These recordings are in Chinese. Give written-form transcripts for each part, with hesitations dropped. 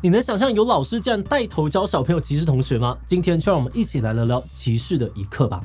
你能想象有老师这样带头教小朋友歧视同学吗？今天就让我们一起来聊聊歧视的一课吧。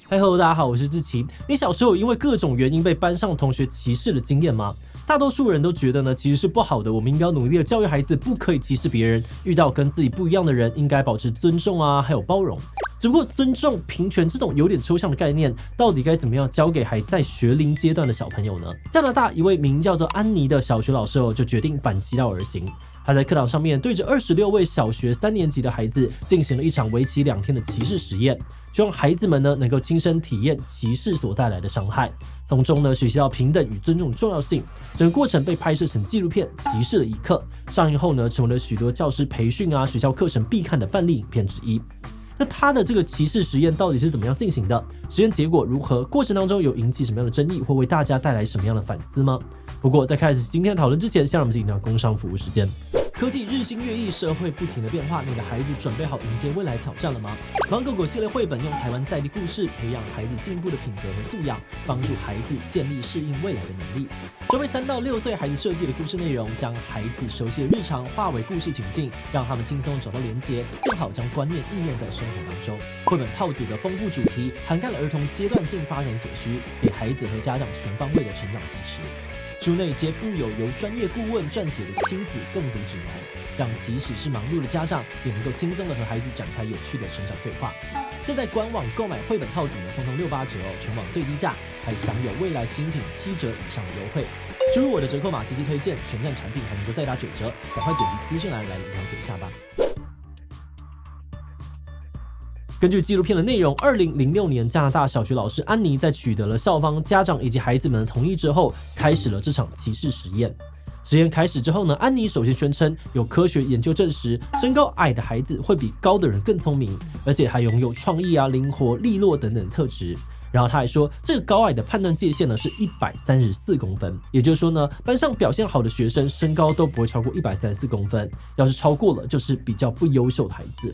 嗨吼，大家好，我是志奇。你小时候因为各种原因被班上同学歧视的经验吗？大多数人都觉得呢，其实是不好的。我们应该要努力的教育孩子，不可以歧视别人。遇到跟自己不一样的人，应该保持尊重啊，还有包容。只不过尊重、平权这种有点抽象的概念，到底该怎么样教给还在学龄阶段的小朋友呢？加拿大一位名叫做安妮的小学老师就决定反其道而行。他在课堂上面对着26位小学3年级的孩子进行了一场为期2天的歧视实验，希望孩子们呢能够亲身体验歧视所带来的伤害，从中呢学习到平等与尊重的重要性。整个过程被拍摄成纪录片《歧视的一刻》，上映后呢成为了许多教师培训学校课程必看的范例影片之一。那他的这个歧视实验到底是怎么样进行的？实验结果如何？过程当中有引起什么样的争议，会为大家带来什么样的反思吗？不过在开始今天的讨论之前，先让我们进行工商服务时间。科技日新月异，社会不停的变化，你的孩子准备好迎接未来挑战了吗？盲狗狗系列绘本用台湾在地故事培养孩子进步的品格和素养，帮助孩子建立适应未来的能力。专为3到6岁孩子设计的故事内容，将孩子熟悉的日常化为故事情境，让他们轻松找到连结，更好将观念应用在生活当中。绘本套组的丰富主题，涵盖了儿童阶段性发展所需，给孩子和家长全方位的成长支持。书内皆附有由专业顾问撰写的亲子共读指南，让即使是忙碌的家长也能够轻松的和孩子展开有趣的成长对话。现在官网购买绘本套组呢，通通68折全网最低价，还享有未来新品7折以上的优惠。输入我的折扣码积极推荐，全站产品还能够再打9折，赶快点击资讯栏来了解一下吧。根据纪录片的内容，2006年加拿大小学老师安妮在取得了校方、家长以及孩子们的同意之后，开始了这场歧视实验。实验开始之后呢，安妮首先宣称有科学研究证实，身高矮的孩子会比高的人更聪明，而且还拥有创意灵活、利落等等的特质。然后他还说，这个高矮的判断界限呢是134公分，也就是说呢，班上表现好的学生身高都不会超过134公分，要是超过了，就是比较不优秀的孩子。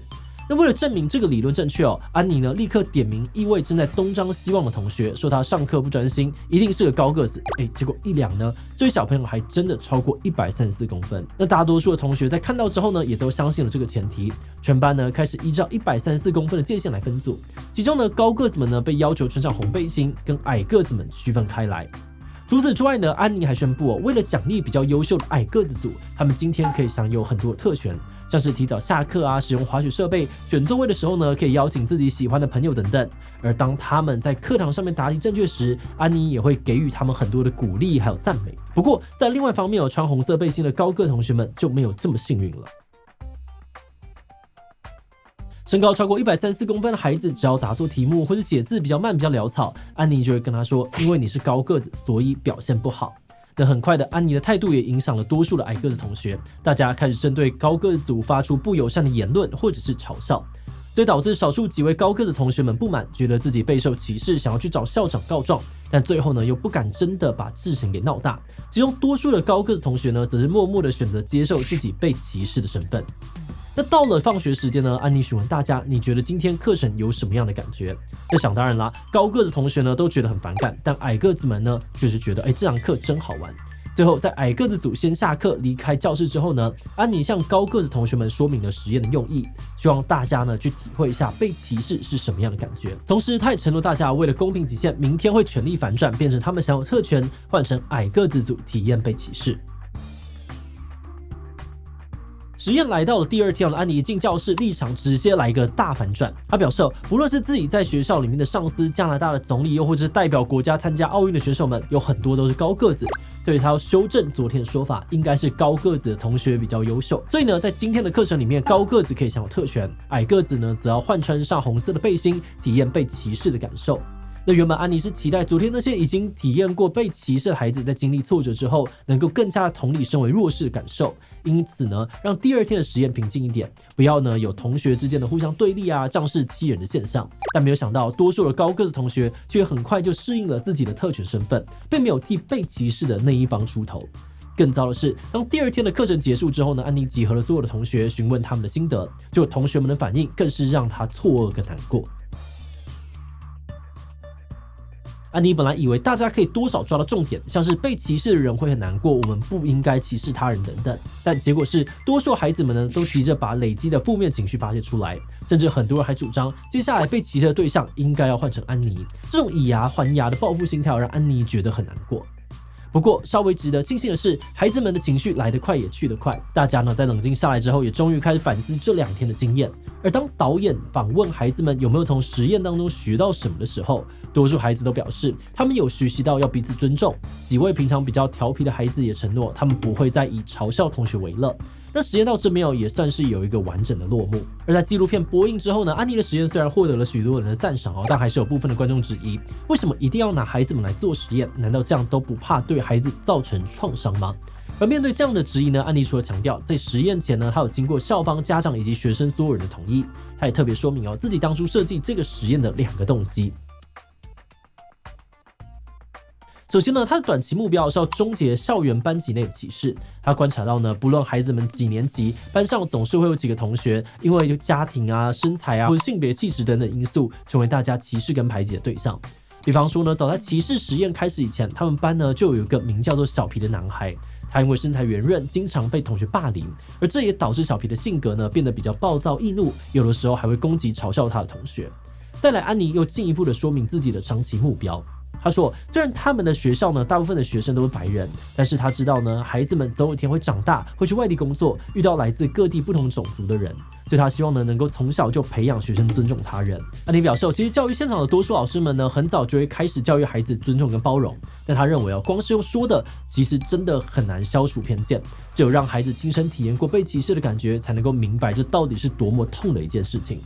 那为了证明这个理论正确安妮呢立刻点名一位正在东张西望的同学，说他上课不专心，一定是个高个子。结果一量呢，这位小朋友还真的超过134公分。那大多数的同学在看到之后呢，也都相信了这个前提。全班呢开始依照134公分的界限来分组，其中呢高个子们呢被要求穿上红背心，跟矮个子们区分开来。除此之外呢，安妮还宣布为了奖励比较优秀的矮个子组，他们今天可以享有很多的特权，像是提早下课使用滑雪设备，选座位的时候呢，可以邀请自己喜欢的朋友等等。而当他们在课堂上面答题正确时，安妮也会给予他们很多的鼓励还有赞美。不过在另外一方面穿红色背心的高个同学们就没有这么幸运了。身高超过134公分的孩子，只要答错题目或者写字比较慢、比较潦草，安妮就会跟他说：“因为你是高个子，所以表现不好。”那很快的，安妮的态度也影响了多数的矮个子同学，大家开始针对高个子组发出不友善的言论或者是嘲笑，这导致少数几位高个子同学们不满，觉得自己备受歧视，想要去找校长告状，但最后呢又不敢真的把事情给闹大。其中多数的高个子同学呢，则是默默的选择接受自己被歧视的身份。那到了放学时间呢，安妮询问大家，你觉得今天课程有什么样的感觉？那想当然啦，高个子同学呢都觉得很反感，但矮个子们呢却是觉得这堂课真好玩。最后在矮个子组先下课离开教室之后呢，安妮向高个子同学们说明了实验的用意，希望大家呢去体会一下被歧视是什么样的感觉。同时他也承诺大家为了公平起见，明天会全力反转，变成他们享有特权，换成矮个子组体验被歧视。实验来到了第2天，安妮一进教室，立场直接来一个大反转。她表示，不论是自己在学校里面的上司、加拿大的总理，又或者是代表国家参加奥运的选手们，有很多都是高个子。所以她要修正昨天的说法，应该是高个子的同学比较优秀。所以呢，在今天的课程里面，高个子可以享有特权，矮个子呢，则要换穿上红色的背心，体验被歧视的感受。那原本安妮是期待昨天那些已经体验过被歧视的孩子，在经历挫折之后，能够更加的同理身为弱势的感受。因此呢，让第2天的实验平静一点，不要呢有同学之间的互相对立仗势欺人的现象。但没有想到，多数的高个子同学却很快就适应了自己的特权身份，并没有替被歧视的那一方出头。更糟的是，当第2天的课程结束之后呢，安妮集合了所有的同学，询问他们的心得，结果同学们的反应更是让她错愕跟难过。安妮本来以为大家可以多少抓到重点，像是被歧视的人会很难过，我们不应该歧视他人等等，但结果是多数孩子们呢都急着把累积的负面情绪发泄出来，甚至很多人还主张接下来被歧视的对象应该要换成安妮。这种以牙还牙的报复心态让安妮觉得很难过。不过，稍微值得庆幸的是，孩子们的情绪来得快也去得快。大家呢在冷静下来之后，也终于开始反思这2天的经验。而当导演访问孩子们有没有从实验当中学到什么的时候，多数孩子都表示他们有学习到要彼此尊重。几位平常比较调皮的孩子也承诺，他们不会再以嘲笑同学为乐。那实验到这边也算是有一个完整的落幕。而在纪录片播映之后呢，安妮的实验虽然获得了许多人的赞赏但还是有部分的观众质疑，为什么一定要拿孩子们来做实验？难道这样都不怕对孩子造成创伤吗？而面对这样的质疑呢，安妮除了强调在实验前呢，她有经过校方、家长以及学生所有人的同意，她也特别说明自己当初设计这个实验的2个动机。首先呢，他的短期目标是要终结校园班级内的歧视。他观察到呢，不论孩子们几年级，班上总是会有几个同学因为家庭身材或者性别气质等等因素，成为大家歧视跟排挤的对象。比方说呢，早在歧视实验开始以前，他们班呢就有一个名叫做小皮的男孩，他因为身材圆润，经常被同学霸凌，而这也导致小皮的性格呢变得比较暴躁易怒，有的时候还会攻击嘲笑他的同学。再来，安妮又进一步的说明自己的长期目标。他说，虽然他们的学校呢，大部分的学生都是白人，但是他知道呢，孩子们总有一天会长大，会去外地工作，遇到来自各地不同种族的人，所以他希望呢，能够从小就培养学生尊重他人。安妮表示，其实教育现场的多数老师们呢，很早就会开始教育孩子尊重跟包容，但他认为光是用说的，其实真的很难消除偏见，只有让孩子亲身体验过被歧视的感觉，才能够明白这到底是多么痛的一件事情。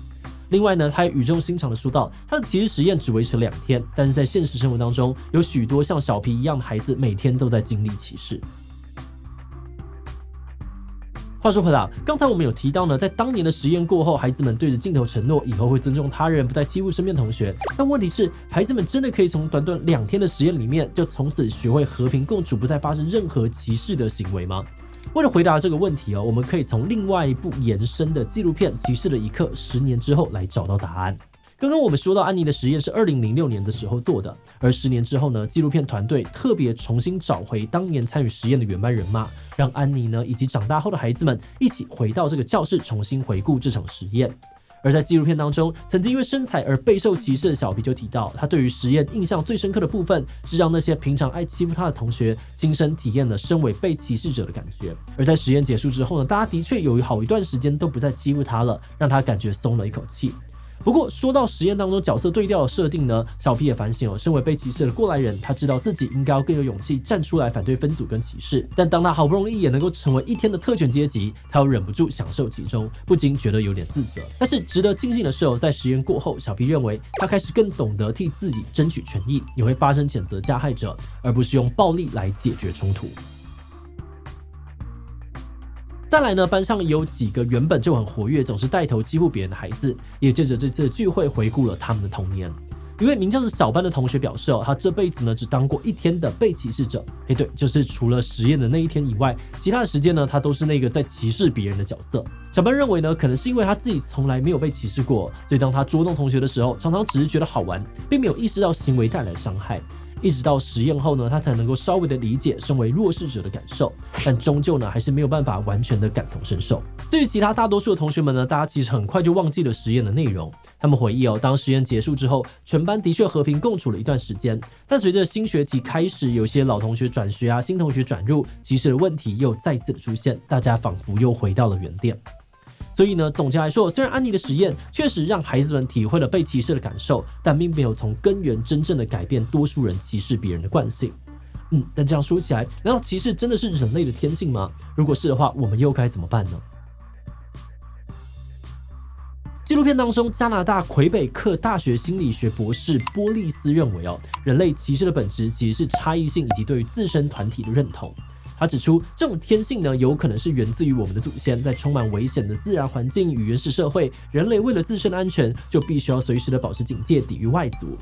另外呢，他也语重心长的说到，他的歧视实验只维持2天，但是在现实生活当中，有许多像小皮一样的孩子每天都在经历歧视。话说回来，刚才我们有提到呢，在当年的实验过后，孩子们对着镜头承诺以后会尊重他人，不再欺负身边同学。但问题是，孩子们真的可以从短短2天的实验里面，就从此学会和平共处，不再发生任何歧视的行为吗？为了回答这个问题我们可以从另外一部延伸的纪录片《歧视的一刻》10年之后来找到答案。刚刚我们说到安妮的实验是2006年的时候做的，而10年之后呢，纪录片团队特别重新找回当年参与实验的原班人马，让安妮呢以及长大后的孩子们一起回到这个教室，重新回顾这场实验。而在纪录片当中，曾经因为身材而备受歧视的小皮就提到，他对于实验印象最深刻的部分是让那些平常爱欺负他的同学亲身体验了身为被歧视者的感觉。而在实验结束之后呢，大家的确有好一段时间都不再欺负他了，让他感觉松了一口气。不过说到实验当中角色对调的设定呢，小皮也反省身为被歧视的过来人，他知道自己应该要更有勇气站出来反对分组跟歧视。但当他好不容易也能够成为1天的特权阶级，他又忍不住享受其中，不禁觉得有点自责。但是值得庆幸的是在实验过后，小皮认为他开始更懂得替自己争取权益，也会发声谴责加害者，而不是用暴力来解决冲突。再来呢，班上有几个原本就很活跃，总是带头欺负别人的孩子，也借着这次的聚会回顾了他们的童年。一位名叫做小班的同学表示他这辈子呢只当过1天的被歧视者。对，就是除了实验的那1天以外，其他的时间呢，他都是那个在歧视别人的角色。小班认为呢，可能是因为他自己从来没有被歧视过，所以当他捉弄同学的时候，常常只是觉得好玩，并没有意识到行为带来的伤害。一直到实验后呢，他才能够稍微的理解身为弱势者的感受，但终究呢还是没有办法完全的感同身受。至于其他大多数的同学们呢，大家其实很快就忘记了实验的内容。他们回忆当实验结束之后，全班的确和平共处了一段时间，但随着新学期开始，有些老同学转学新同学转入，歧视的问题又再次的出现，大家仿佛又回到了原点。所以呢，总结来说，虽然安妮的实验确实让孩子们体会了被歧视的感受，但并没有从根源真正的改变多数人歧视别人的惯性。但这样说起来，难道歧视真的是人类的天性吗？如果是的话，我们又该怎么办呢？纪录片当中，加拿大魁北克大学心理学博士波利斯认为人类歧视的本质其实是差异性以及对于自身团体的认同。他指出，这种天性呢，有可能是源自于我们的祖先，在充满危险的自然环境与原始社会，人类为了自身的安全，就必须要随时的保持警戒，抵御外族。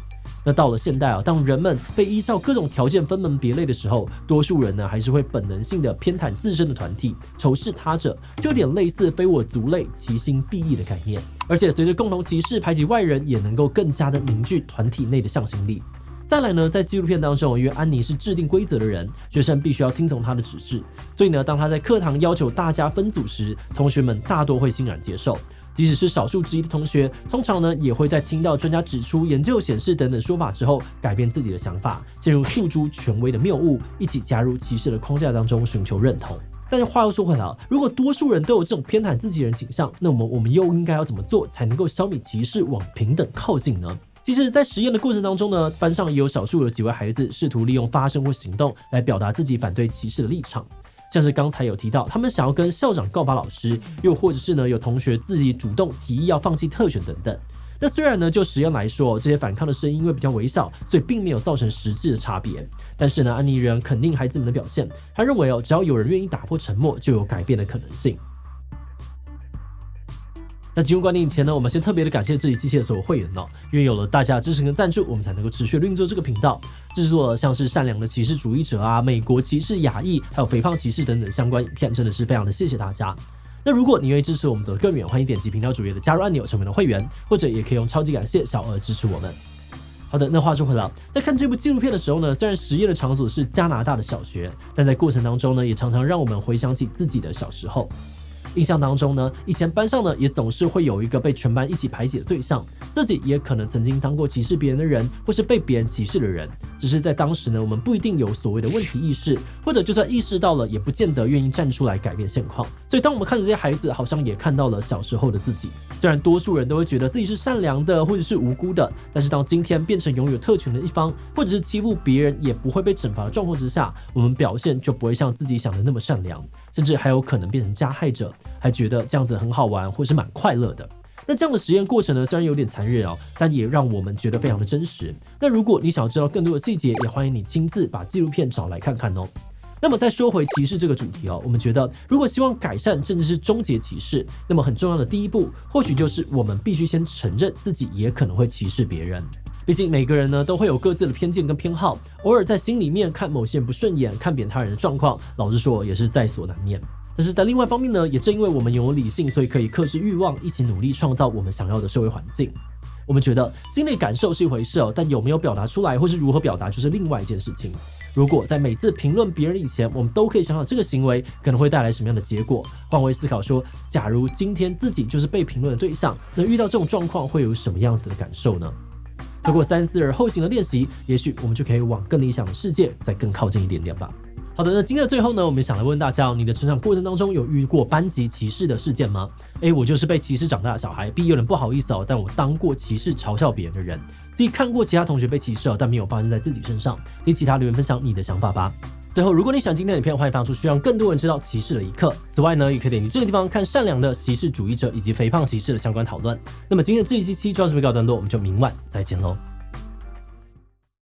那到了现代啊，当人们被依照各种条件分门别类的时候，多数人呢还是会本能性的偏袒自身的团体，仇视他者，就有点类似非我族类，其心必异的概念。而且随着共同歧视排挤外人，也能够更加的凝聚团体内的向心力。再来呢，在纪录片当中，因为安妮是制定规则的人，学生必须要听从她的指示，所以呢，当她在课堂要求大家分组时，同学们大多会欣然接受。即使是少数之一的同学，通常呢也会在听到专家指出、研究显示等等说法之后，改变自己的想法，陷入诉诸权威的谬误，一起加入歧视的框架当中，寻求认同。但是话又说回来，如果多数人都有这种偏袒自己人倾向，那我们又应该要怎么做才能够消弭歧视，往平等靠近呢？其实，在实验的过程当中呢，班上也有少数有几位孩子试图利用发声或行动来表达自己反对歧视的立场，像是刚才有提到，他们想要跟校长告发老师，又或者是呢有同学自己主动提议要放弃特权等等。那虽然呢，就实验来说，这些反抗的声音因为比较微小，所以并没有造成实质的差别。但是呢，安妮仍肯定孩子们的表现，他认为只要有人愿意打破沉默，就有改变的可能性。在进入观点以前呢，我们先特别的感谢这一机器的所有会员哦，因为有了大家的支持跟赞助，我们才能够持续运作这个频道，制作了像是善良的歧视主义者啊、美国歧视亚裔，还有肥胖歧视等等相关影片，真的是非常的谢谢大家。那如果你愿意支持我们走得更远，欢迎点击频道主页的加入按钮成为了会员，或者也可以用超级感谢小额支持我们。好的，那话说回来，在看这部纪录片的时候呢，虽然实验的场所是加拿大的小学，但在过程当中呢，也常常让我们回想起自己的小时候。印象当中呢，以前班上呢也总是会有一个被全班一起排挤的对象，自己也可能曾经当过歧视别人的人，或是被别人歧视的人。只是在当时呢，我们不一定有所谓的问题意识，或者就算意识到了，也不见得愿意站出来改变现况。所以当我们看着这些孩子，好像也看到了小时候的自己。虽然多数人都会觉得自己是善良的，或者是无辜的，但是当今天变成拥有特权的一方，或者是欺负别人也不会被惩罚的状况之下，我们表现就不会像自己想的那么善良，甚至还有可能变成加害者，还觉得这样子很好玩，或是蛮快乐的。那这样的实验过程呢，虽然有点残忍哦，但也让我们觉得非常的真实。那如果你想要知道更多的细节，也欢迎你亲自把纪录片找来看看哦。那么再说回歧视这个主题哦，我们觉得如果希望改善甚至是终结歧视，那么很重要的第一步，或许就是我们必须先承认自己也可能会歧视别人。毕竟每个人呢都会有各自的偏见跟偏好，偶尔在心里面看某些人不顺眼，看扁他人的状况，老实说也是在所难免。但是在另外一方面呢，也正因为我们拥有理性，所以可以克制欲望，一起努力创造我们想要的社会环境。我们觉得心内感受是一回事哦，但有没有表达出来，或是如何表达，就是另外一件事情。如果在每次评论别人以前，我们都可以想想这个行为可能会带来什么样的结果，换位思考说，假如今天自己就是被评论的对象，那遇到这种状况会有什么样子的感受呢？透过三思而后行的练习，也许我们就可以往更理想的世界再更靠近一点点吧。好的，那今天的最后呢，我们想来问大家，你的成长过程当中有遇过班级歧视的事件吗？我就是被歧视长大的小孩，B有点不好意思哦，但我当过歧视嘲笑别人的人，自己看过其他同学被歧视哦，但没有发生在自己身上。听其他留言分享你的想法吧。最后，如果你喜欢今天的影片，欢迎分享出去，让更多人知道歧视的一刻。此外呢，也可以点击这个地方看善良的歧视主义者以及肥胖歧视的相关讨论。那么今天的这一期就到这边告一段落，我们就明晚再见喽。